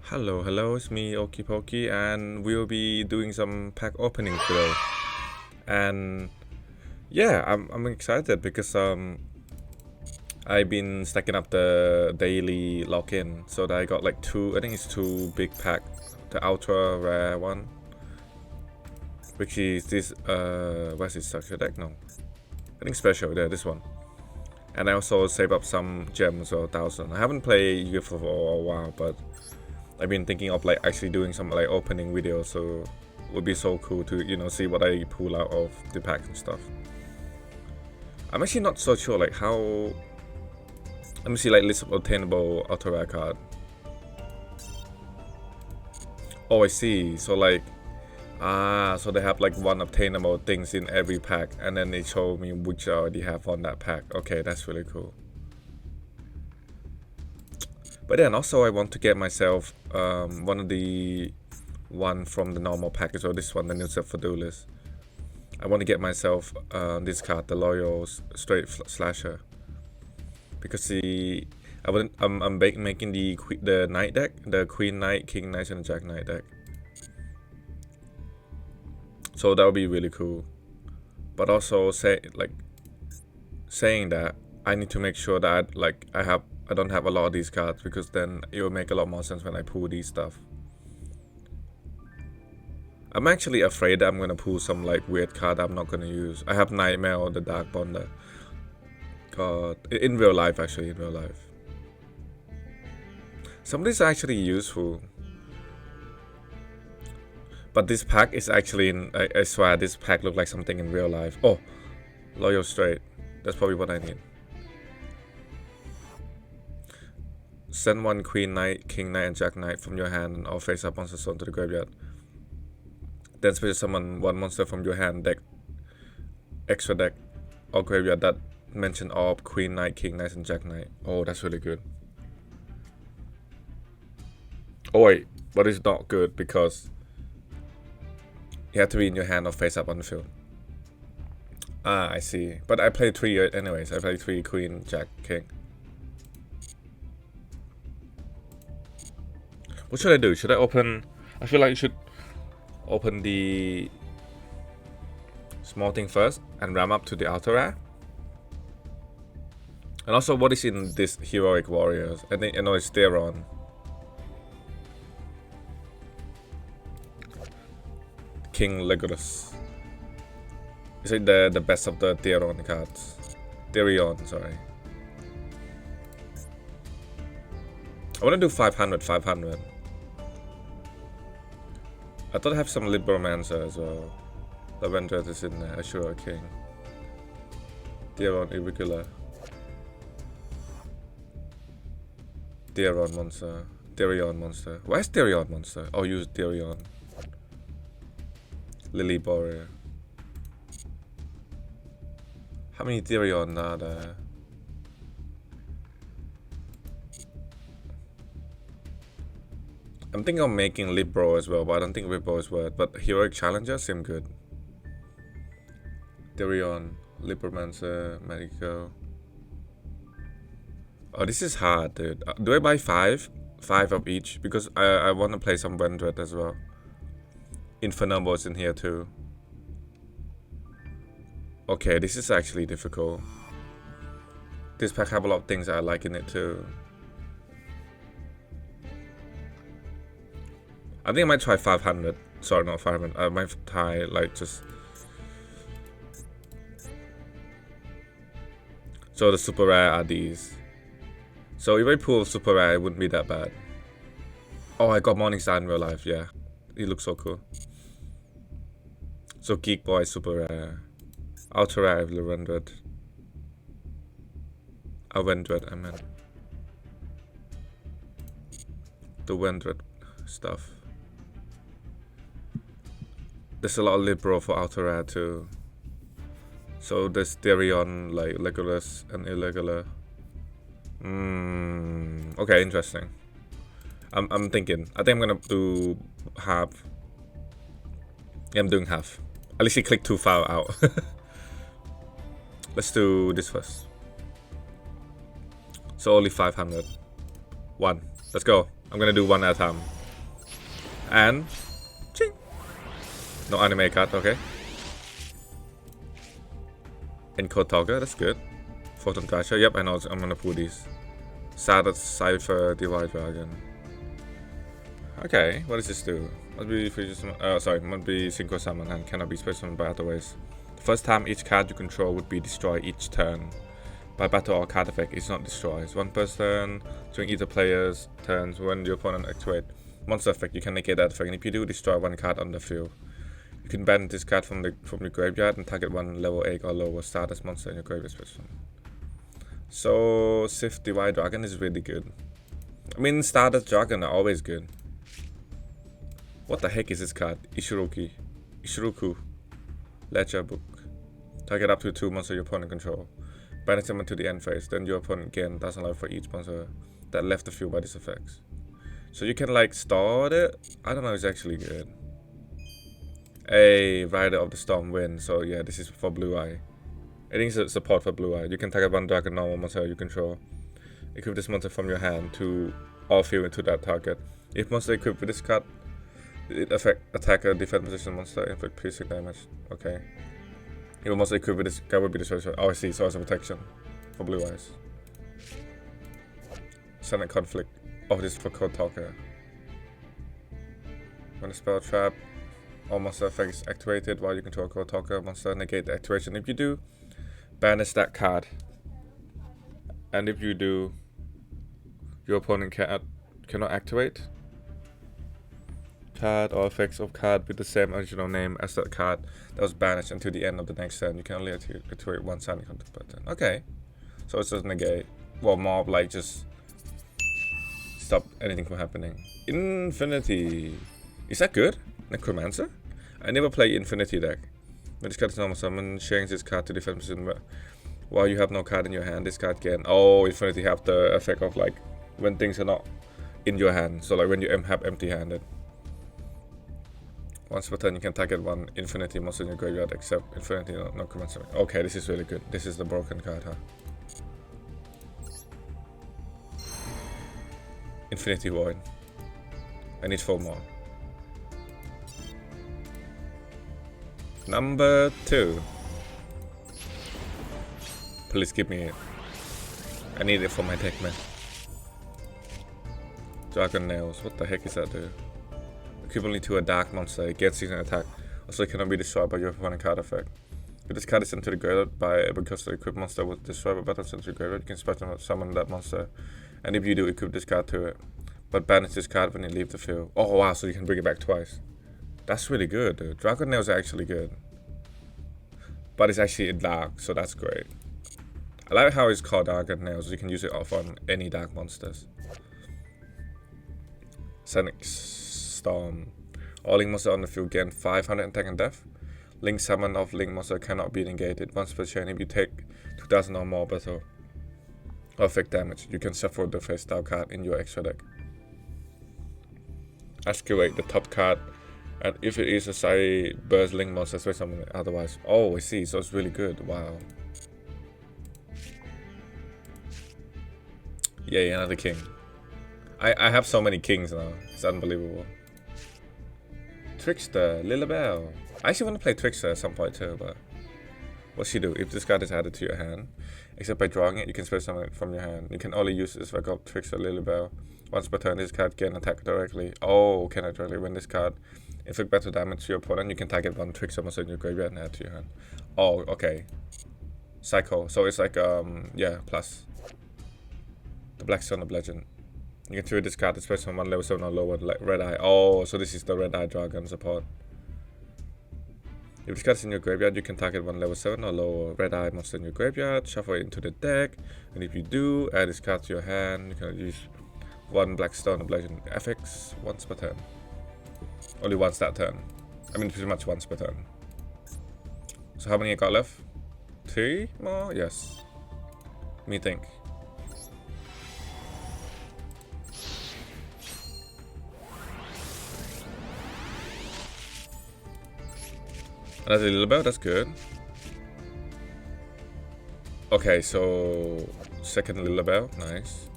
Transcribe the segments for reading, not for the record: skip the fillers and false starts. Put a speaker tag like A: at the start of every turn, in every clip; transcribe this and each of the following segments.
A: Hello, it's me, Oakypokey, and we'll be doing some pack opening today. And yeah, I'm excited because I've been stacking up the daily lock-in, so that I got like two. I think it's two big pack, the ultra rare one, which is this what's it, structure deck? No, I think special. Yeah, this one. And I also save up some gems or 1,000. I haven't played UF for a while, but I've been thinking of like actually doing some like opening videos, so it would be so cool to see what I pull out of the packs and stuff. I'm actually not so sure like how. Let me see like list of obtainable auto rare card. Oh, I see. So like so they have like one obtainable things in every pack, and then they show me which I already have on that pack. Okay, that's really cool. But then also I want to get myself one of the one from the normal package, or this one, the new set for Duelist. I want to get myself this card, the Loyal Straight Slasher, because I'm making the Knight deck, the Queen Knight, King Knight, and Jack Knight deck. So that would be really cool. But also saying that, I need to make sure that I don't have a lot of these cards, because then it will make a lot more sense when I pull these stuff. I'm actually afraid that I'm gonna pull some like weird card I'm not gonna use. I have Nightmare or the Dark Bonder. God, in real life, actually, in real life. Some of these are actually useful. But this pack is actually I swear this pack looks like something in real life. Oh, Loyal Straight. That's probably what I need. Send one Queen Knight, King Knight, and Jack Knight from your hand or face up monster zone to the graveyard. Then special summon one monster from your hand, deck, extra deck, or graveyard that mention Orb, Queen Knight, King Knight, and Jack Knight. Oh, that's really good. Oh wait, but it's not good because you have to be in your hand or face up on the field. Ah, I see. But I played 3 anyways. I played 3 Queen, Jack, King. What should I do? Should I open? I feel like you should open the small thing first and ram up to the outer rare. And also, what is in this Heroic Warriors? I know it's Theron. King Legolas. Is it the best of the Theron cards? Therion, sorry. I want to do 500. I thought I have some Libromancer as well. Lavender is in there. Ashura King. Theron Irregular. Theron Monster. Therion Monster. Why is Therion Monster? Oh, use Therion. Lily Borer. How many Therion are there? I'm thinking of making Libro as well, but I don't think Libro is worth. But Heroic Challenger seem good. Therion, Libromancer, Magico. Oh, this is hard, dude. Do I buy 5? 5 of each? Because I want to play some Vendred as well. Infernoble's in here too. Okay, this is actually difficult. This pack have a lot of things I like in it too. I think I might try 500. Sorry, not 500. I might try like just. So the super rare are these. So if I pull super rare, it wouldn't be that bad. Oh, I got Morningstar in real life. Yeah, it looks so cool. So Geek Boy super rare. Ultra rare Vendred. Vendred, I meant. The Vendred stuff. There's a lot of Libro for Ultra rare too. So there's Therion, like Legolas and Irregular. Okay, interesting. I'm thinking. I think I'm gonna do half. Yeah, I'm doing half. At least he clicked too far out. Let's do this first. So only 500. 1. Let's go. I'm gonna do one at a time. And ching. No anime card, okay. Encode Talker, that's good. Photon Crasher, yep, I know I'm gonna pull these. Sadat Cypher Divide Dragon. Okay, what does this do? Must be must be Synchro Summon and cannot be special summoned by other ways. The first time each card you control would be destroyed each turn. By battle or card effect, it's not destroyed. One person during either player's turns when your opponent activates monster effect, you can negate that effect, and if you do, destroy one card on the field. You can ban this card from your graveyard and target one level 8 or lower Stardust monster in your graveyard special. So Sith Divide Dragon is really good. I mean, Stardust Dragon are always good. What the heck is this card? Ishiroku. Ledger Book. Target up to 2 monsters your opponent control. Banish them to the end phase, then your opponent gain 1000 life for each monster that left the field by these effects. So you can like start it. I don't know, it's actually good. A Rider of the Storm win. So yeah, this is for Blue Eye. I think it's support for Blue Eye. You can target one dragon normal monster you control. Equip this monster from your hand to all field into that target. If monster equipped with this card, it affect attacker defense position monster, inflict piercing damage. Okay. If a monster equipped with this card would be destroyed. Oh, I see. So it's a protection for Blue Eyes. Senate Conflict. Oh, this is for Code Talker. When a spell trap, all monster effects activated while you control Code Talker monster, negate the activation. If you do, banish that card. And if you do, your opponent cannot activate card or effects of card with the same original name as that card that was banished until the end of the next turn. You can only activate one Sonic Hunter per turn. Okay. So it's just negate. Well, more of like just stop anything from happening. Infinity. Is that good? Necromancer? I never play Infinity deck. When this card is normal summon, change this card to defense position. While you have no card in your hand, this card can. Oh, Infinity have the effect of like when things are not in your hand. So like when you have empty-handed. Once per turn, you can target one Infinity monster in your graveyard, except Infinity no commensurate. Okay, this is really good. This is the broken card, huh? Infinity Void. I need 4 more. Number 2. Please give me it. I need it for my deck, man. Dragon Nails. What the heck is that, dude? Equivalent to a dark monster, it gets an attack. Also, it cannot be destroyed by your opponent card effect. If this card is sent to the graveyard because the equipped monster was destroyed by battle sent to the graveyard, you can special summon that monster. And if you do, equip this card to it. But banish this card when you leave the field. Oh wow, so you can bring it back twice. That's really good, dude. Dragon Nails are actually good. But it's actually dark, so that's great. I like how it's called Dragon Nails. You can use it off on any dark monsters. Sonic Storm. All Link monsters on the field gain 500 attack and death. Link summon of Link monster cannot be negated. Once per chain, if you take 2000 or more battle or effect damage, you can shuffle the face down card in your extra deck. Excavate the top card, and if it is a side burst Link monster, switch summon it. Otherwise, oh, I see. So it's really good. Wow. Yay, another king. I have so many kings now. It's unbelievable. Trickster, Lilibelle. I actually want to play Trickster at some point too, but what's she do? If this card is added to your hand, except by drawing it, you can special summon it from your hand. You can only use this record Trickster, Lilibelle. Once per turn, this card can attack directly. Oh, can attack directly when this card inflict battle damage to your opponent. You can target one Trickster monster in your graveyard and add to your hand. Oh, okay. Psycho. So it's like yeah, plus the Black Stone of Legend. You can trigger this card, especially on 1 level 7 or lower, like Red Eye. Oh, so this is the Red Eye Dragon support. If this card is in your graveyard, you can target 1 level 7 or lower Red Eye monster in your graveyard, shuffle it into the deck, and if you do, add this card to your hand. You can use 1 Black Stone of Legend FX once per turn. Only once that turn. I mean, pretty much once per turn. So how many I got left? 3 more? Yes. Let me think. Another Lilibelle, that's good. Okay, so second Lilibelle, nice.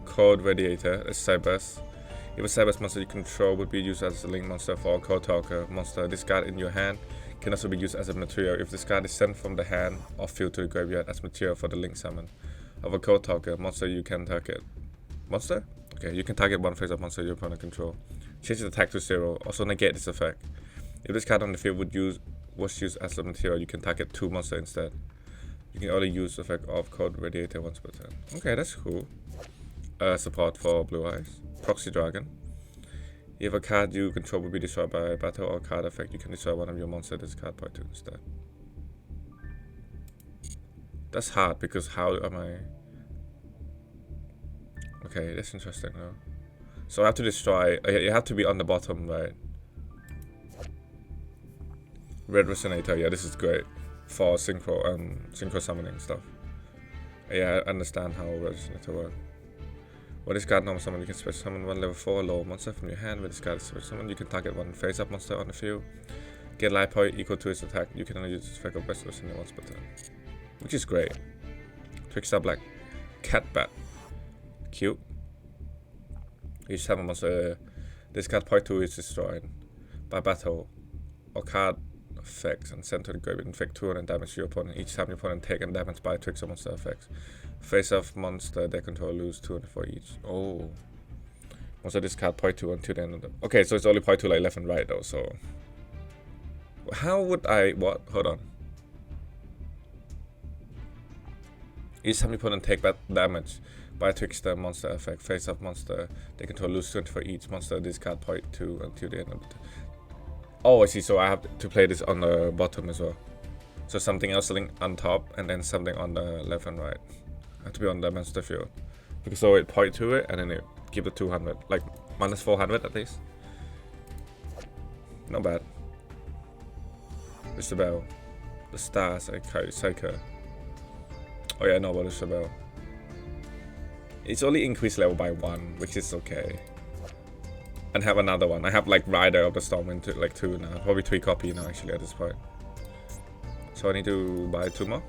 A: Cold Radiator, that's Cyburst. If a cyber monster you control would be used as a link monster for a code talker monster, this card in your hand can also be used as a material if this card is sent from the hand or field to the graveyard as material for the link summon of a code talker monster. You can target monster? Okay, you can target one face-up monster your opponent control. Change the attack to 0. Also negate this effect. If this card on the field was used as a material, you can target 2 monsters instead. You can only use the effect of Code Radiator once per turn. Okay, that's cool. Support for Blue Eyes. Proxy Dragon. If a card you control will be destroyed by a battle or card effect, you can destroy one of your monsters this card point 2 instead. That's hard because how am I... Okay, that's interesting though. So I have to destroy... You have to be on the bottom, right? Red Resonator, yeah, this is great for synchro summoning stuff. Yeah, I understand how Red Resonator works. When this card normal summon, you can special summon one level 4 low monster from your hand. When this card is special summon, you can target one face-up monster on the field. Get life point equal to its attack. You can only use this effect of Red Resonator once per turn, which is great. Trickstar Black Cat Bat, cute. Each time a monster, this card point 2 is destroyed by battle or card effects and sent to the graveyard, inflict 200 damage to your opponent. Each time your opponent taken damage by tricks or monster effects. Face off monster they control lose 200 for each. Oh. Also this card point 2 until the end of the... Okay, so it's only point 2 like left and right though, so... How would I... What? Hold on. Each time your opponent take that damage by trickster monster effect, face off monster they control lose 20 for each monster this card point 2 until the end of the... Oh, I see. So I have to play this on the bottom as well. So something else link on top and then something on the left and right. I have to be on the monster field. Because so it point to it and then it give it 200. Like minus 400 at least. Not bad. It's the bell. The stars, Psycho. Oh yeah, I know about the bell. It's only increased level by 1, which is okay. And have another one. I have like Rider of the Storm into like 2 now. Probably 3 copy now actually at this point. So I need to buy 2 more.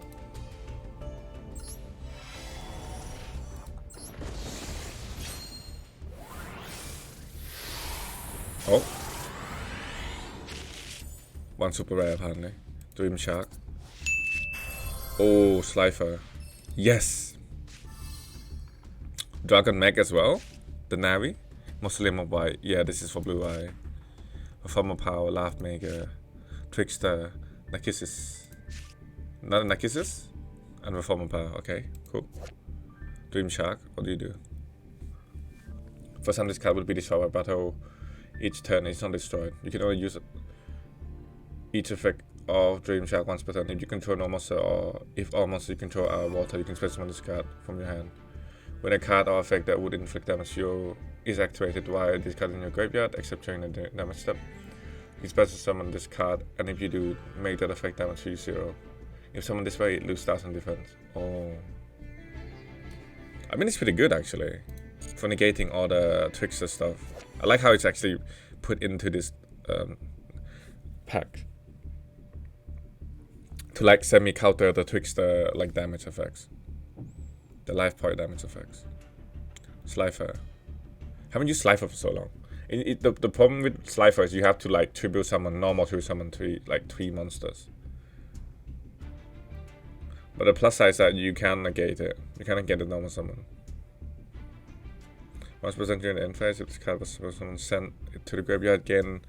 A: Oh. 1 super rare apparently. Dream Shark. Oh, Slifer. Yes! Dragon Mech as well. The Navi. Muslim of White. Yeah, this is for Blue Eye. Reformer Power, Laugh Maker, Trickster, Narcissus. Not Narcissus? And Reformer Power. Okay, cool. Dream Shark. What do you do? For some, this card will be destroyed by battle. Each turn it's not destroyed. You can only use each effect of Dream Shark once per turn. If you control no monster or if all monsters you control are water, you can special summon this card from your hand. When a card or effect that would inflict damage is activated while this card in your graveyard, except during the damage step, you special summon this card, and if you do, make that effect damage to you 0. If summoned this way, it loses 1000 defense. Oh. I mean, it's pretty good actually, for negating all the trickster stuff. I like how it's actually put into this pack. To like semi-counter the trickster like damage effects. The life point damage effects. Slifer. Haven't used Slifer for so long. The problem with Slifer is you have to like tribute summon, normal tribute summon 3 monsters. But the plus side is that you can negate it. You cannot get a normal summon. Once present during the end phase, if this card was someone sent it to the graveyard, gain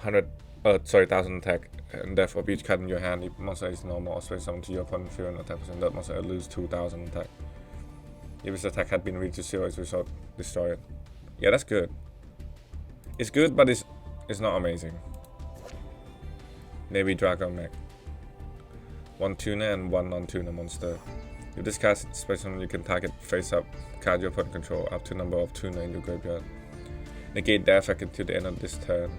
A: 1000 attack and death of each card in your hand. If monster is normal or special summon to your opponent field and attack percent, that monster will lose 2000 attack. If its attack had been reached to 0, it's result destroyed. Yeah, that's good. It's good, but it's not amazing. Maybe Dragon Mech. 1 tuner and 1 non-tuner monster. If this card is special, you can target face-up card your opponent control up to number of tuner in your graveyard. Negate their effect until the end of this turn.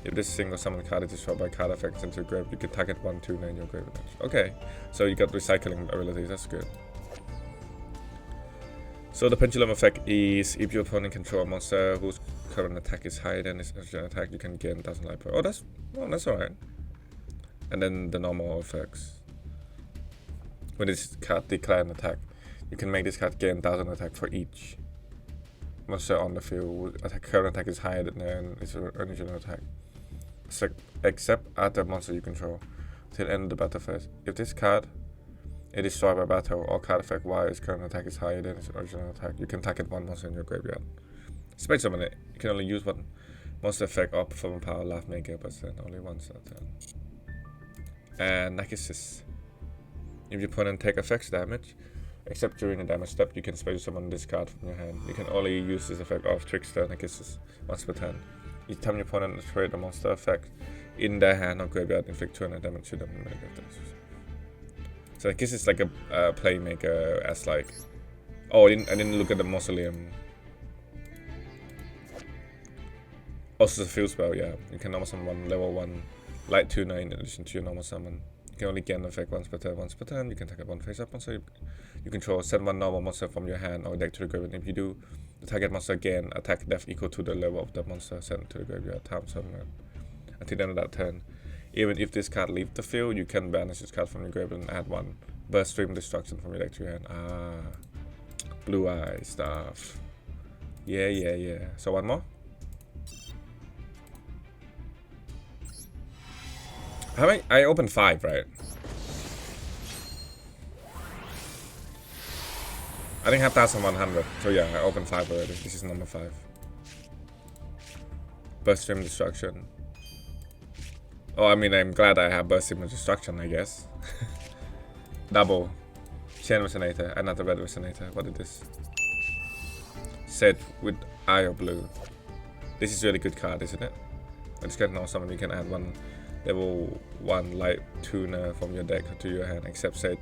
A: If this single summon card is destroyed by card effects into your graveyard, you can target 1 tuner in your graveyard. Okay, so you got recycling abilities, that's good. So the pendulum effect is if your opponent controls a monster whose current attack is higher than its original attack, you can gain 1000 life point. Oh, that's alright. And then the normal effects. When this card declares an attack, you can make this card gain 1000 attack for each. monster on the field. Current attack is higher than its original attack. Except at the monster you control. Till end of the battle phase. If this card is destroyed by battle or card effect while its current attack is higher than its original attack, you can target one monster in your graveyard. Space summon it. You can only use one monster effect or perform power last make a percent only once a turn. And Nemesis. If your opponent take effects damage, except during the damage step, you can special summon this card from your hand. You can only use this effect of Trickster Nemesis once per turn. Each time your opponent creates a monster effect in their hand or graveyard, inflict 200 damage to them. So this is like a playmaker as like. Oh, I didn't look at the mausoleum. Also the field spell, yeah. You can normal summon level 1 light tuner in addition to your normal summon. You can only gain an effect once per turn. You can target one face up monster you control. Send one normal monster from your hand or deck to the graveyard. If you do, the target monster gain attack depth equal to the level of the monster sent to the graveyard. Time summon until the end of that turn. Even if this card leaves the field, you can banish this card from your graveyard and add one burst stream destruction from your deck to your hand. Blue eye stuff. Yeah. So one more. I opened 5, right? I think I have 1100. So yeah, I opened 5 already. This is number 5. Burst Stream Destruction. Oh, I mean, I'm glad I have Burst Stream Destruction, I guess. Double. Chain Resonator. Another red Resonator. What is this? Set with Eye of Blue. This is really good card, isn't it? I just got now summon. You can add one level 1 light tuner from your deck to your hand, except Sage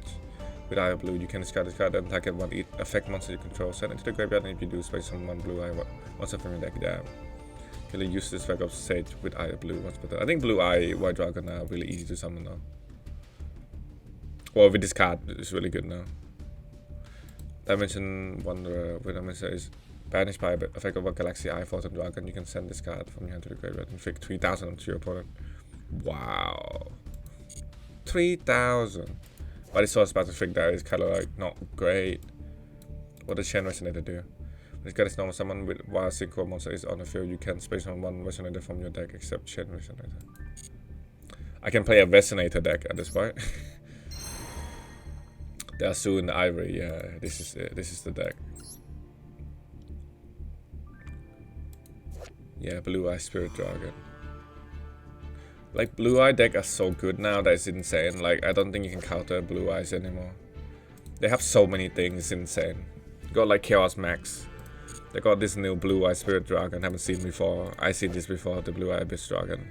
A: with Eye of Blue. You can discard this card and target one effect monster you control. Send it to the graveyard, and if you do, space summon one blue eye monster from your deck. Damn. You can use this effect of Sage with Eye of Blue once per turn. I think blue eye white dragon are really easy to summon now. Well, with this card, it's really good now. Dimension Wanderer with Dimension is banished by effect of a Galaxy Eye Photon Dragon. You can send this card from your hand to the graveyard and inflict 3000 onto your opponent. Wow, 3000. But it's also about to think that is kind of like not great. What does Chain Resonator do? When it's got its normal summon with while synchro monster is on the field, you can space on one Resonator from your deck except Chain Resonator. I can play a Resonator deck at this point. They are soon Ivory. Yeah, this is it. This is the deck. Yeah, Blue Eye Spirit Dragon. Like, Blue Eye deck are so good now that it's insane. Like, I don't think you can counter Blue Eyes anymore. They have so many things, insane. You got like Chaos Max. They got this new Blue Eye Spirit Dragon, haven't seen before. I seen this before, the Blue Eye Abyss Dragon.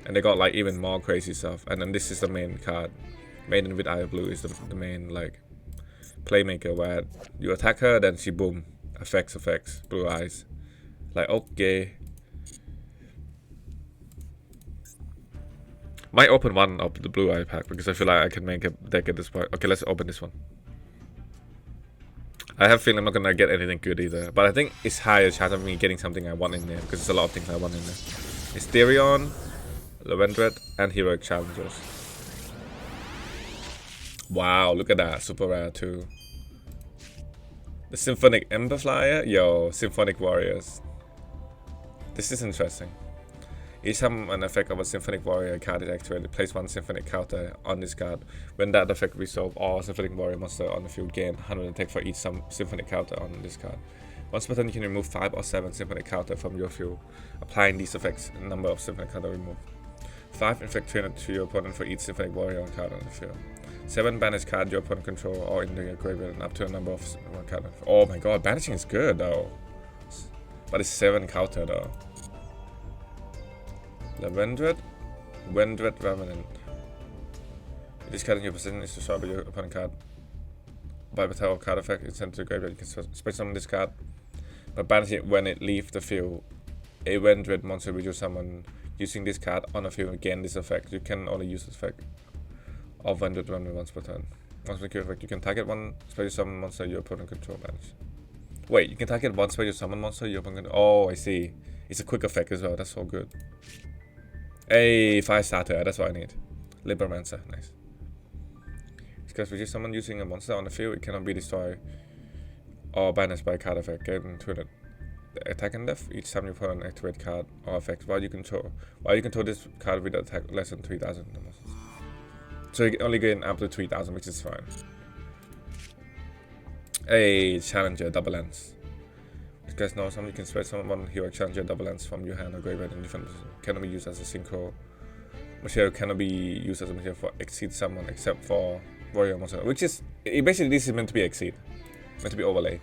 A: And they got like even more crazy stuff. And then this is the main card. Maiden with Eye of Blue is the main like playmaker where you attack her, then she boom. Effects, Blue Eyes. Like, okay. Might open one of the Blue Eye pack because I feel like I can make a deck at this point. Okay, let's open this one. I have a feeling I'm not gonna get anything good either, but I think it's higher chance of me getting something I want in there because there's a lot of things I want in there. Mysterion, Lavendred, and Heroic Challengers. Wow, look at that, super rare too. The Symphonic Ember Flyer, yo, Symphonic Warriors. This is interesting. Each time an effect of a Symphonic Warrior card is activated, place one Symphonic counter on this card. When that effect resolves, all Symphonic Warrior monster on the field gain 100 attack for each Symphonic counter on this card. Once per turn, you can remove 5 or 7 Symphonic counter from your field. Applying these effects, a number of Symphonic counter removed. 5 inflict 300 to your opponent for each Symphonic Warrior card on the field. 7 banish card your opponent control or in the graveyard and up to a number of counter. Oh my god, banishing is good though. But it's 7 counter though. Lavendred, Wendred Revenant. If this card in your position is destroyed by your opponent card by battle or card effect, it's sent to the graveyard. You can space summon this card, but banish it when it leaves the field. A Wendred monster which you summon using this card on the field gain this effect. You can only use this effect of Wendred once per turn. Once per effect, you can target one special summon monster your opponent control banish. Wait, you can target one special summon monster your opponent control. Oh, I see. It's a quick effect as well. That's so good. Hey, 5 starter, that's what I need. Liberamancer, nice. Because with someone using a monster on the field, it cannot be destroyed or banished by a card effect. Gain 200 attack and death. Each time you put an activate card or effect, while you control this card with attack less than 3,000. So you can only gain up to 3,000, which is fine. A challenger double lens. You guys know something, you can spread someone hero challenger double lens from your hand or graveyard in different position. Cannot be used as a synchro material, cannot be used as a material for exceed someone except for warrior monster, which is basically this is meant to be exceed, meant to be overlay.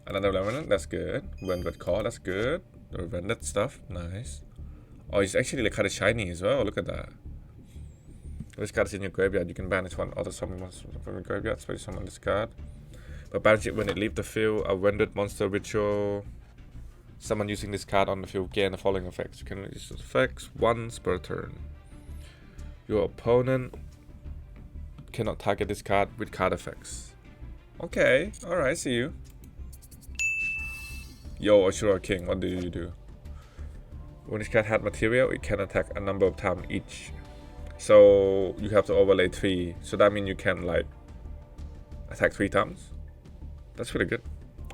A: Another remnant, that's good. Rendered core, that's good. The rendered stuff, nice. Oh, it's actually like kind of shiny as well. Look at that. This card is in your graveyard. You can banish one other summon monster from your graveyard, special summon this card. But banish it when it leaves the field. A rendered monster ritual. Someone using this card on the field gain the following effects. You can use those effects once per turn. Your opponent cannot target this card with card effects. Okay, alright, see you. Yo, Ashura King, what do you do? When this card had material, it can attack a number of times each. So you have to overlay 3. So that means you can like attack 3 times. That's pretty good.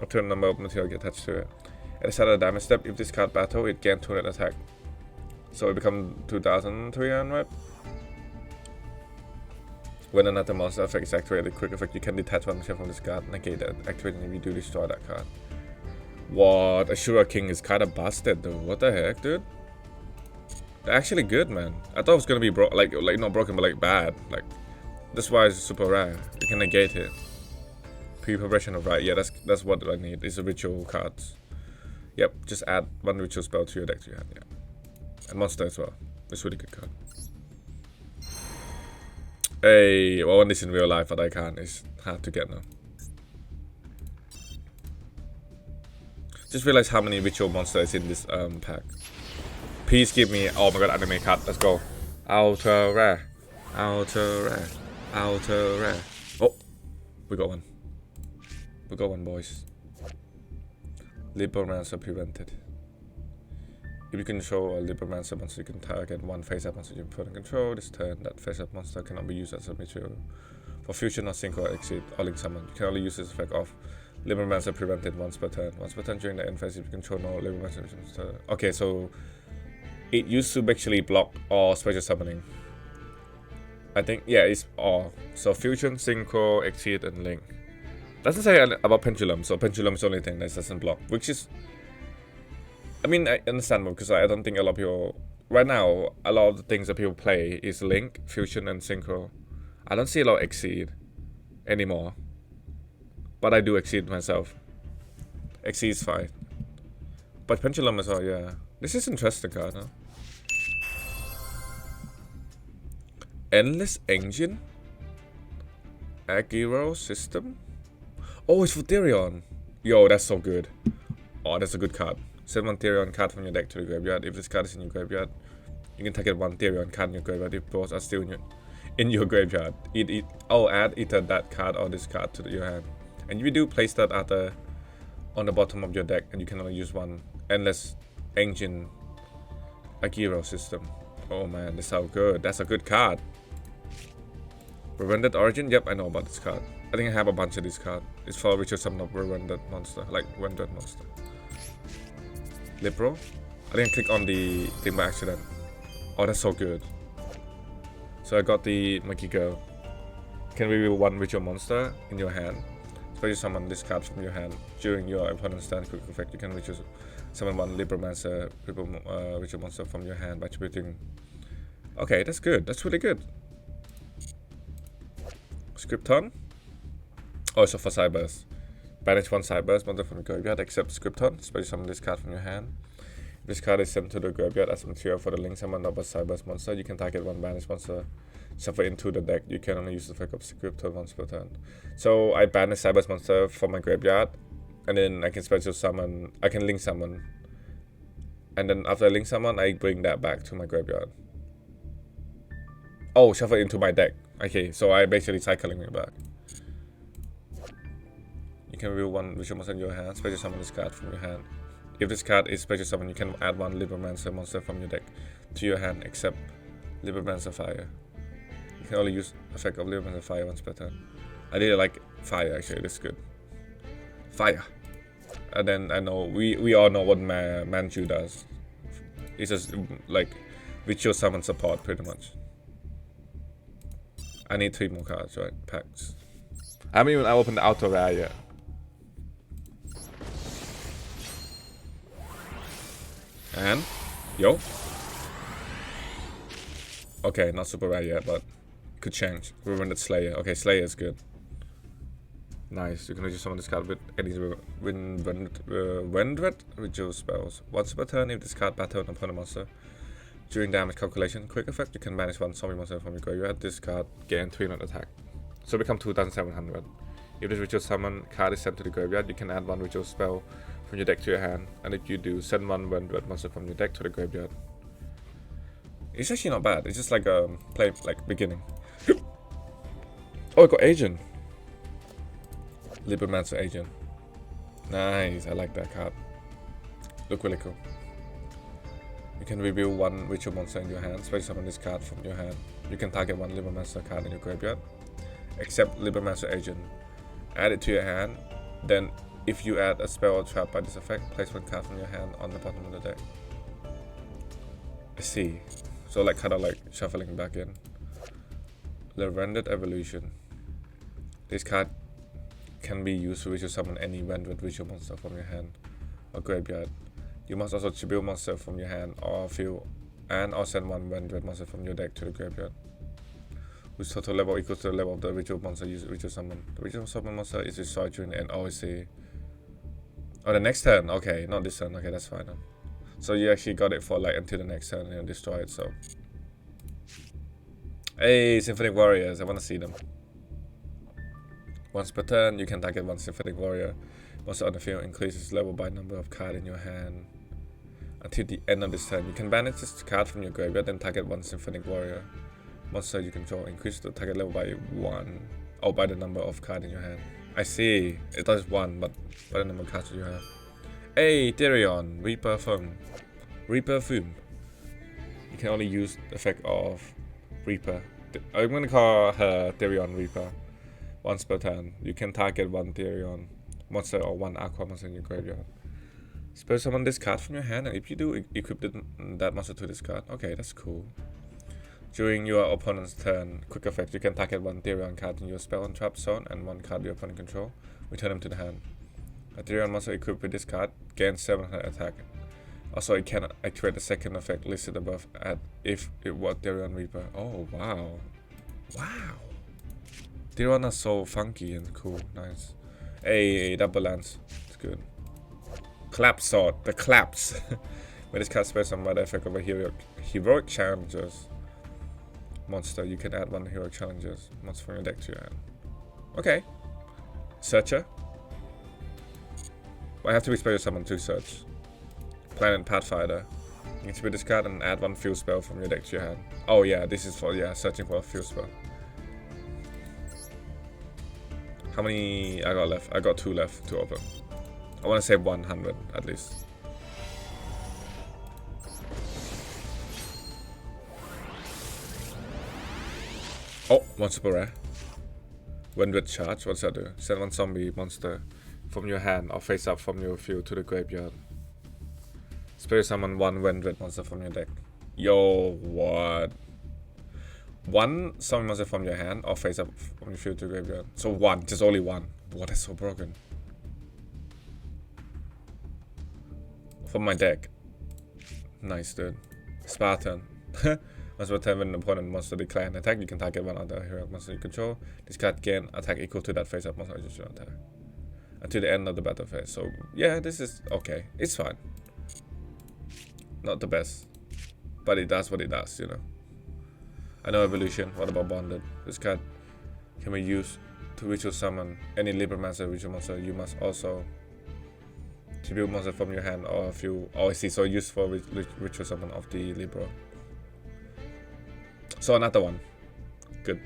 A: Up to a number of material get attached to it. At the start of the damage step, if this card battle, it gains 200 attack. So it becomes 2,300. When another monster effect is activated, quick effect, you can detach one material from this card, negate that, activate and if you do destroy that card. What? Ashura King is kind of busted though. What the heck, dude? They're actually good, man. I thought it was gonna be like not broken, but like bad. Like that's why it's super rare. You can negate it. Pre-progression of right. Yeah, that's what I need. Is the ritual cards. Yep, just add one ritual spell to your deck. Yeah, and monster as well. It's a really good card. Hey, I want this in real life, but I can't. It's hard to get now. Just realize how many ritual monsters in this pack. Please give me, oh my god, anime card. Let's go. Ultra rare, ultra rare, ultra rare. Oh, we got one. We got one, boys. Libromancer prevented. If you control a Libromancer monster, you can target one face-up monster you put in control. This turn, that face-up monster cannot be used as a material for fusion or synchro or exceed or link summon. You can only use this effect of Libromancer prevented once per turn. Once per turn during the end phase, if you control no Libromancer monster. Okay, so it used to actually block all special summoning. I think, yeah, it's all. So fusion, synchro, exceed, and link. Doesn't say about pendulum, so pendulum is the only thing that doesn't block, which is, I mean, I understand because I don't think a lot of people right now. A lot of the things that people play is link, fusion, and synchro. I don't see a lot of exceed anymore, but I do exceed myself. Exceed is fine, but pendulum as well. Yeah, this is interesting card, huh? Endless engine, Aggro system. Oh, it's for Therion. Yo, that's so good. Oh, that's a good card. Send one Therion card from your deck to the graveyard. If this card is in your graveyard, you can target one Therion card in your graveyard if both are still in your graveyard. Add either that card or this card to your hand. And if you do, place that other on the bottom of your deck, and you can only use one. Endless Engine Aggro system. Oh man, that's so good. That's a good card. Rendered Origin? Yep, I know about this card. I think I have a bunch of this card. It's for ritual summon of rendered monster, like rendered monster. Libro? I didn't click on the thing by accident. Oh, that's so good. So I got the Monkey Girl. Can reveal one ritual monster in your hand. So you summon this card from your hand. During your opponent's turn, quick effect, you can ritual summon one Libromancer ritual monster from your hand by tributing. Okay, that's good. That's really good. Scripton? Oh, so for Cyberse. Banish one Cyberse monster from the graveyard except Scripton. Special summon this card from your hand. If this card is sent to the graveyard as material for the link summon of a Cyberse monster, you can target one banished monster suffer into the deck. You can only use the effect of Scripton once per turn. So I banish Cyberse monster from my graveyard, and then I can special summon, I can link summon. And then after I link summon, I bring that back to my graveyard. Oh, shuffle into my deck. Okay, so I basically cycling it back. You can reveal one ritual monster in your hand, special summon this card from your hand. If this card is special summon, you can add one Libromancer monster from your deck to your hand, except Libromancer Fire. You can only use effect of Libromancer Fire once per turn. I really like Fire actually, this is good. Fire. And then I know we all know what Manju does. It's just like ritual summon support pretty much. I need 3 more cards, right? Packs. I haven't even opened the auto rare yet. And yo. Okay, not super rare yet, but could change. Revenant Slayer. Okay, Slayer is good. Nice. You can just summon this card with any Wendred ritual spells. Once per turn, if this card battle an opponent monster during damage calculation, quick effect, you can banish 1 zombie monster from your graveyard. This card gain 300 attack. So become 2,700. If this ritual summon card is sent to the graveyard, you can add 1 ritual spell from your deck to your hand. And if you do, send 1 Wendred monster from your deck to the graveyard. It's actually not bad. It's just like a play like beginning. Oh, I got Agent. Liberamancer Agent. Nice, I like that card. Look really cool. You can reveal 1 ritual monster in your hand. Special summon this card from your hand. You can target 1 Liberamancer card in your graveyard, except Liberamancer Agent. Add it to your hand. Then, if you add a spell or trap by this effect, place 1 card from your hand on the bottom of the deck. I see. So like kind of like shuffling back in. The Rendered Evolution. This card can be used to ritual summon any rendered ritual monster from your hand or graveyard. You must also tribute monster from your hand or field or send 1 rendered monster from your deck to the graveyard, whose total level equals to the level of the ritual monster you ritual summon. The ritual summon monster is destroyed during the end. Oh, I see. Oh, the next turn. Okay, not this turn. Okay, that's fine. So you actually got it for like until the next turn and you'll destroy it. So, hey, Symphonic Warriors. I want to see them. Once per turn, you can target 1 Symphonic Warrior monster on the field, increases level by number of cards in your hand. Until the end of this turn, you can banish this card from your graveyard, then target 1 Symphonic Warrior monster you control. Increase the target level by 1, or by the number of cards in your hand. I see. It does 1, but by the number of cards you have. Hey, Therion, Reperfume. Reperfume. You can only use the effect of Reaper. I'm gonna call her Therion Reaper. Once per turn, you can target 1 Therion monster or 1 Aqua monster in your graveyard. Spell summon this card from your hand, and if you do, equip that monster to this card. Okay, that's cool. During your opponent's turn, quick effect, you can target 1 Therion card in your spell and trap zone and 1 card your opponent control. Return them to the hand. A Therion monster equipped with this card gains 700 attack. Also, it can activate the second effect listed above if it was Therion Reaper. Oh, wow. Wow. Therion are so funky and cool. Nice. Hey, double lance. It's good. Clap sword. The claps. When this card spells on by the effect of a heroic challengers monster, you can add 1 heroic challengers monster from your deck to your hand. Okay. Searcher. I have to be special summon to search. Planet Pathfinder. You can spell this card and add 1 field spell from your deck to your hand. Oh yeah, this is for searching for a field spell. How many I got left? I got 2 left to open. I want to save 100 at least. Oh, 1 super rare. Wendred charge. What's that do? Send 1 zombie monster from your hand or face up from your field to the graveyard. Spirit summon 1 Wendred monster from your deck. Yo, what? 1 zombie monster from your hand or face up from your field to the graveyard. So 1, just only 1. What is so broken? From my deck. Nice, dude. Spartan. Once per turn, when an opponent monster declare an attack, you can target 1 other hero monster you control. This card gain attack equal to that face up monster you should attack until the end of the battle phase. So yeah, this is okay. It's fine. Not the best, but it does what it does, you know. I know evolution. What about bonded? This card can be used to ritual summon any Liberamancer ritual monster. You must also tribute monster from your hand or a few. Oh, I see. So used for ritual summon of the Libra. So another one. Good.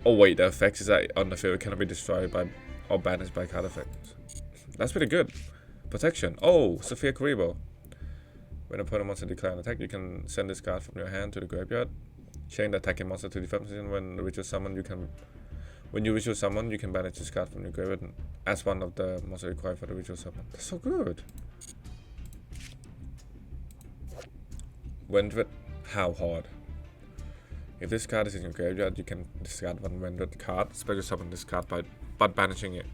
A: Oh wait, the effects is that on the field it cannot be destroyed by or banished by card effects. That's pretty good. Protection. Oh, Sophia Karibo. When an opponent monster declare an attack, you can send this card from your hand to the graveyard. Change the attacking monster to defense position. When the ritual summon, you can When you visual summon, you can banish this card from your graveyard as one of the monsters required for the visual summon. That's so good. Wendred, how hard? If this card is in your graveyard, you can discard one Wendred card, special summon this card by banishing it.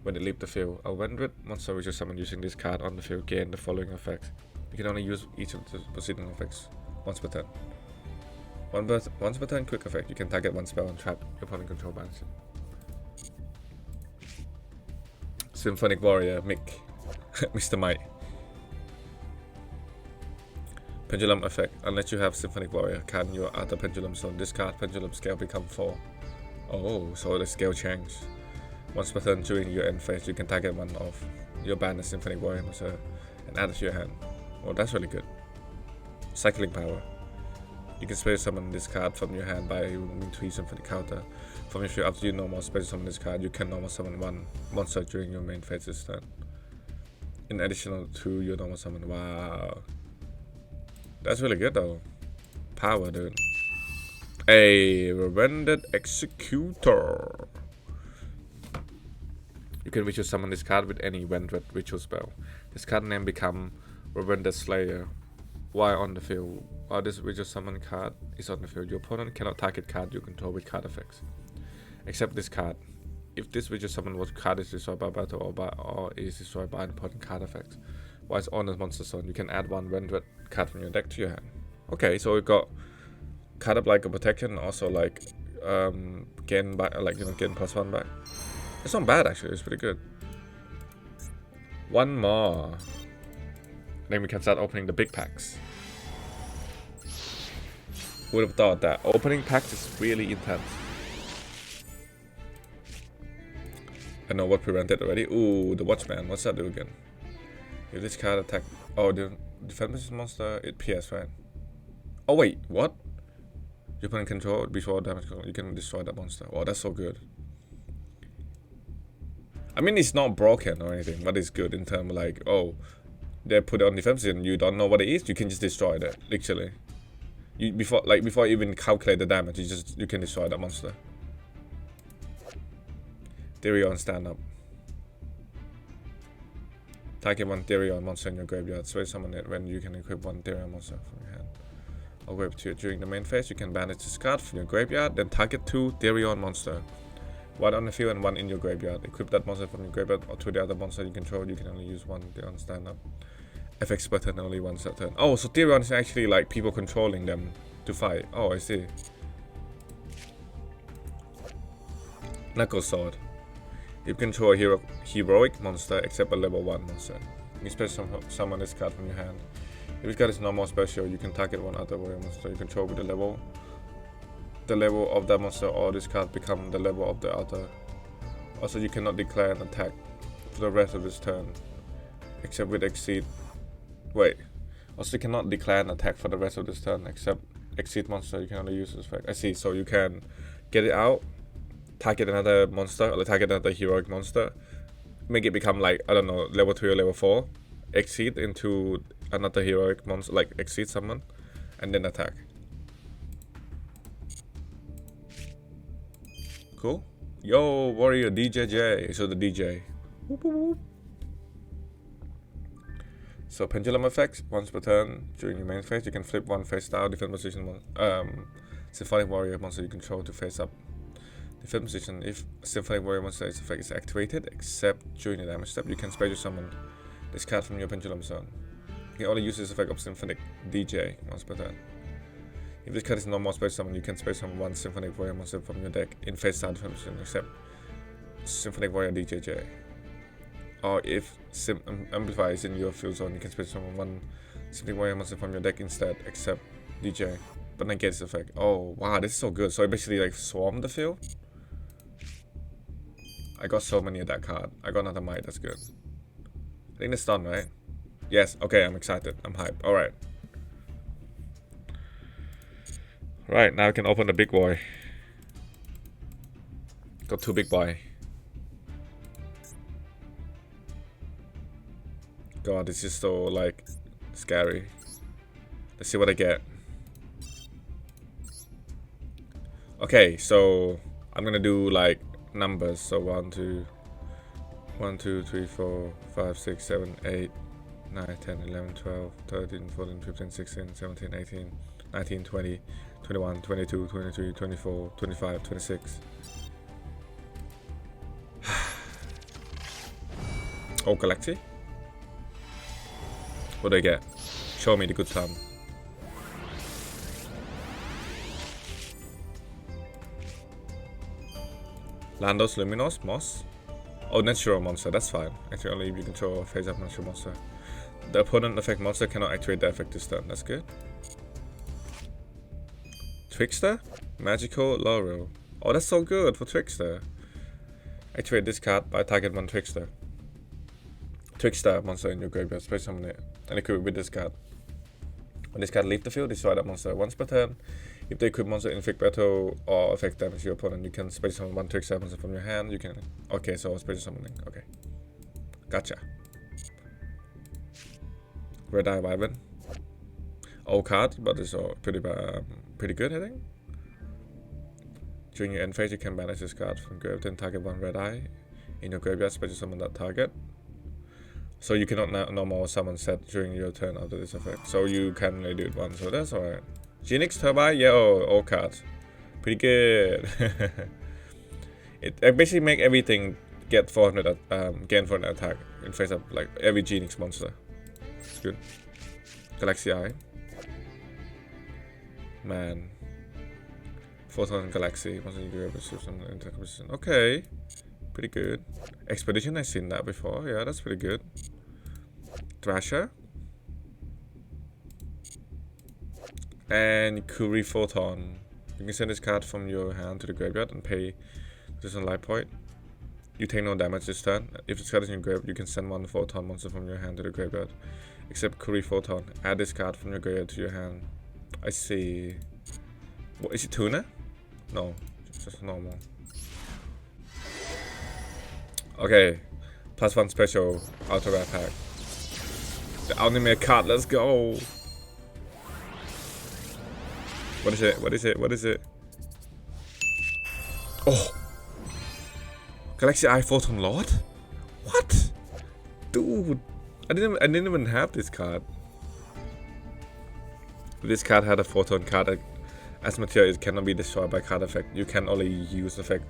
A: When it leaves the field, a Wendred monster visual summon using this card on the field gain the following effects. You can only use each of the preceding effects once per turn. Once per turn, quick effect. You can target one spell and trap your opponent control banish it. Symphonic Warrior, Mick. Mr. Might. Pendulum effect. Unless you have Symphonic Warrior card in your other Pendulum zone, this card Pendulum scale become 4. Oh, so the scale changed. Once per turn during your end phase, you can target one of your banned Symphonic Warrior monster and add it to your hand. Oh, that's really good. Cycling power. You can special summon this card from your hand by removing 3 Symphonic counter. From your field after you normal special summon this card, you can normal summon one monster during your main phase this turn. In addition to your normal summon. Wow. That's really good though. Power, dude. A Rendered Executor. You can visual summon this card with any Rendered ritual spell. This card name become Rendered Slayer. While on the field, while this visual summon card is on the field, your opponent cannot target card you control with card effects. Except this card. If this visual summon card is destroyed by battle or is destroyed by important card effects, while it's on the monster zone, you can add one Rendered card from your deck to your hand. Okay, so we got card up like a protection, also like gain back, like gain +1 back. It's not bad actually. It's pretty good. One more. Then we can start opening the big packs. Would have thought that opening packs is really intense. I know what prevented already. Ooh, the Watchman. What's that do again? If this card attack, oh, the defense monster, it PS, right? Oh wait, what? Your opponent control before damage control, you can destroy that monster. Oh, that's so good. I mean, it's not broken or anything, but it's good in terms of like, oh, they put it on defense and you don't know what it is, you can just destroy that, literally. You before you even calculate the damage, you can destroy that monster. Therion stand up. Target one Therion monster in your graveyard. Switch summon it when you can equip one Therion monster from your hand. Or grab 2 during the main phase. You can banish this card from your graveyard, then target 2 Therion monster. 1 on the field and 1 in your graveyard. Equip that monster from your graveyard or to the other monster you control. You can only use 1 Therion stand up. FX button only once a turn. Oh, so Therion is actually like people controlling them to fight. Oh, I see. Knuckle Sword. You control a heroic monster except a level 1 monster. You can special summon this card from your hand. If this card is normal special, you can target one other warrior monster you control with the level of that monster, or this card become the level of the other. Also, you cannot declare an attack for the rest of this turn, except with exceed. Wait. Also, you cannot declare an attack for the rest of this turn, except exceed monster. You can only use this effect. I see. So you can get it out, target another monster, or target another heroic monster, make it become like, I don't know, level 3 or level 4, exceed into another heroic monster, like exceed someone, and then attack. Cool. Yo, warrior DJJ. So the DJ. Whoop, whoop, whoop. So pendulum effects. Once per turn during your main phase, you can flip one face down, defense position Symphonic Warrior monster you control to face up. Defense position. If Symphonic Warrior monster's effect is activated, except during the damage step, you can special summon this card from your pendulum zone. You can only use this effect of Symphonic DJ once per turn. If this card is normal special summon, you can special summon one Symphonic Warrior monster from your deck in face down defense position, except Symphonic Warrior DJJ. Or if Amplify is in your field zone, you can special summon one Symphonic Warrior monster from your deck instead, except DJ. But then gets the effect. Oh wow, this is so good. So it basically like swarm the field. I got so many of that card. I got another might, that's good. I think it's done, right? Yes, okay, I'm excited. I'm hyped. Alright. Right, now we can open the big boy. Got 2 big boy. God, this is so like scary. Let's see what I get. Okay, so I'm gonna do like numbers. So 1, 2, 3, 4, 5, 6, 7, 8, 9, 10, 11, 12, 13, 14, 15, 16, 17, 18, 19, 20, 21, 22, 23, 24, 25, 26. Oh, Galaxy? What do I get? Show me the good time. Landos, Luminos, Moss. Oh, natural monster, that's fine. Actually, only if you control a face-up natural monster. The opponent effect monster cannot activate the effect this turn. That's good. Trickster? Magical Laurel. Oh, that's so good for Trickster. Activate this card by target one Trickster. Trickster monster in your graveyard, special summon it, and equip it with this card. When this card leaves the field, destroy that monster once per turn. If the equipped monster inflict battle or affect damage to your opponent, you can special summon one Trickster monster from your hand. You can. Okay, so special summoning. Okay. Gotcha. Red Eye Wyvern. Old card, but it's pretty good, I think. During your end phase, you can banish this card from graveyard, then target one Red Eye in your graveyard, special summon that target. So you cannot normal summon set during your turn after this effect. So you can only do it once, so that's alright. Genix Turbine, yeah, all cards. Pretty good. It basically make everything get 400 gain 400 attack in face of like every Genix monster. It's good. Galaxy Eye. Man. 4,000 Galaxy. Okay. Pretty good. Expedition, I've seen that before. Yeah, that's pretty good. Thrasher. And Curie Photon. You can send this card from your hand to the graveyard and pay this on life point. You take no damage this turn. If this card is in your graveyard, you can send one Photon monster from your hand to the graveyard. Except Curie Photon. Add this card from your graveyard to your hand. I see. What is it, Tuna? No, just normal. Okay, +1 special auto rare pack. The ultimate card, let's go. What is it? What is it? What is it? Oh, Galaxy Eye Photon Lord? What? Dude, I didn't even have this card. This card had a Photon card. As material, it cannot be destroyed by card effect. You can only use effect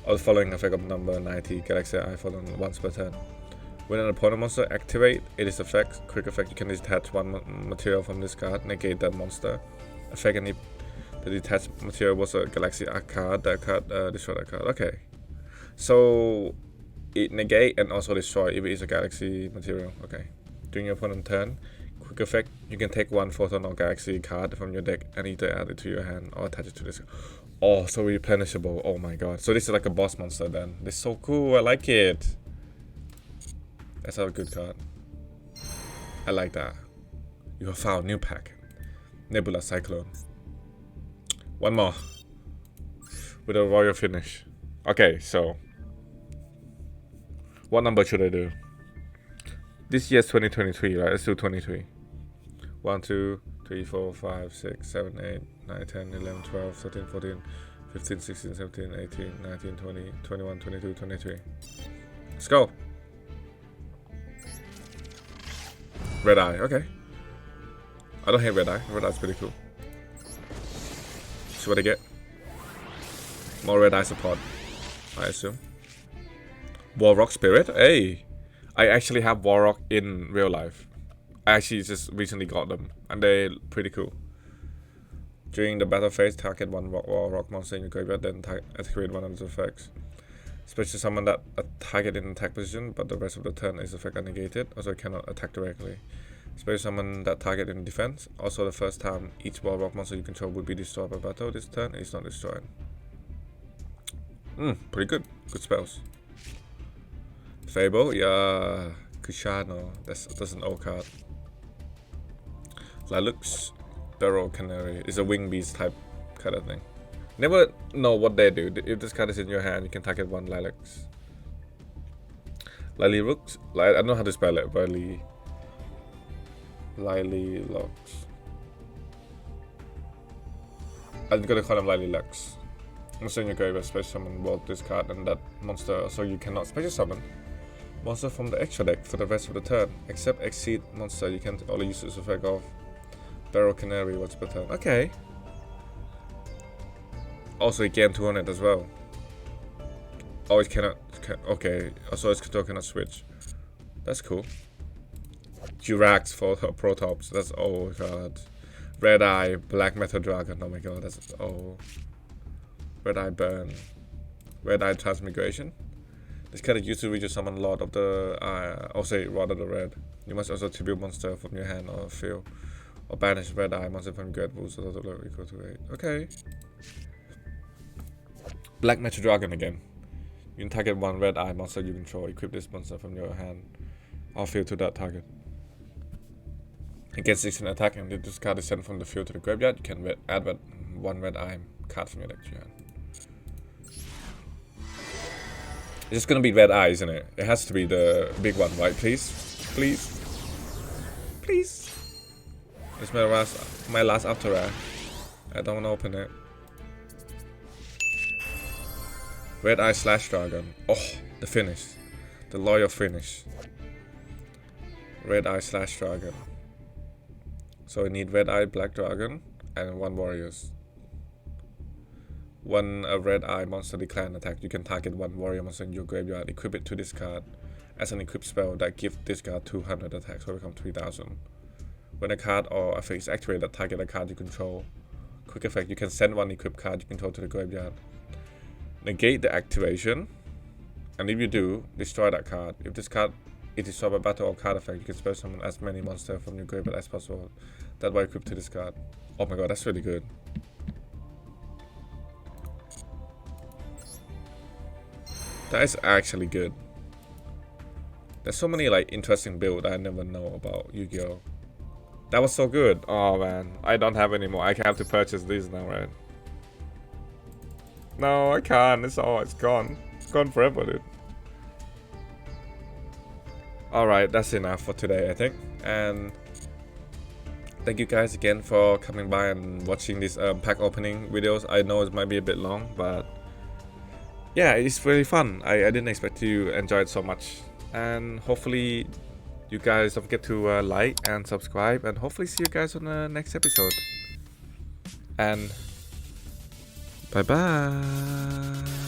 A: or the following effect of number 90 Galaxy Eye Photon once per turn. When an opponent monster activate, it is effect, quick effect, you can detach one material from this card, negate that monster. Effect any the detached material was a Galaxy Eye card, that card destroy that card. Okay. So it negate and also destroy if it is a Galaxy material. Okay. During your opponent's turn, quick effect, you can take one Photon or Galaxy card from your deck and either add it to your hand or attach it to this. Oh, so replenishable. Oh my god. So this is like a boss monster then. This is so cool. I like it. That's a good card. I like that. You have found new pack. Nebula Cyclone. One more. With a royal finish. Okay, so. What number should I do? This year's 2023, right? Let's do 23. 1, 2, 3, 4, 5, 6, 7, 8, 9, 10, 11, 12, 13, 14, 15, 16, 17, 18, 19, 20, 21, 22, 23. Let's go. Red Eye, okay. I don't hate Red Eye. Red Eye's pretty cool. See what I get. More Red Eye support, I assume. Warrock Spirit? Hey! I actually have Warrock in real life. I actually just recently got them, and they're pretty cool. During the battle phase, target one Warrock monster in your graveyard, then activate one of its effects. Special summon that a target in attack position, but the rest of the turn is effect negated, also it cannot attack directly. Special summon that target in defense. Also, the first time each Warrock monster you control would be destroyed by battle this turn, it's not destroyed. Pretty good. Good spells. Fable, yeah. Kushano, that's an old card. Lalux, Barrel Canary is a wing beast type kind of thing. Never know what they do. If this card is in your hand, you can target one Lilacs. Lilyrux? I don't know how to spell it, but Lilylux. I'm gonna call them Lilylux. monster in your graveyard special summon both this card and that monster, so you cannot special summon monster from the extra deck for the rest of the turn, except exceed monster you can only use this effect of Barrel Canary once per turn. Okay. Also it gained 200 as well. Oh, it cannot. Okay, also its control cannot switch. That's cool. Jirax for Protops. That's, oh god. Red Eye, Black Metal Dragon. Oh my god, that's, oh. Red Eye Burn. Red Eye Transmigration. This card is used to reach summon Lord of the Rod of the Red. You must also tribute monster from your hand or field, or banish Red Eye monster from your graveyard so that will equal to 8. Okay. Black Metal Dragon again. You can target one Red Eye monster you control. Equip this monster from your hand or field to that target. It gets 16 attack, and if this card is sent from the field to the graveyard, you can add one Red Eye card from your deck to your hand. It's just gonna be Red Eye, isn't it? It has to be the big one, right? Please? Please? Please? It's my last after rare. I don't wanna open it. Red Eye Slash Dragon. Oh, the finish. The loyal finish. Red Eye Slash Dragon. So we need Red Eye Black Dragon and one Warriors. One Red Eye monster declare an attack. You can target one warrior monster in your graveyard, equip it to this card as an equipped spell that gives this card 200 attacks, so it becomes 3000. When a card or effect is activated, target a card you control. Quick effect, you can send one equipped card you control to the graveyard. Negate the activation, and if you do, destroy that card. If this card is destroyed by battle or card effect, you can spell summon as many monsters from your graveyard as possible that were equipped to this card. Oh my god, that's really good. That is actually good. There's so many like interesting builds I never know about Yu-Gi-Oh! That was so good. Oh man, I don't have any more. I have to purchase these now, right? No, I can't. It's gone. It's gone forever, dude. Alright, that's enough for today, I think. And thank you guys again for coming by and watching these pack opening videos. I know it might be a bit long, but yeah, it's really fun. I didn't expect to enjoy it so much. And hopefully you guys don't forget to like and subscribe, and hopefully see you guys on the next episode. And bye bye.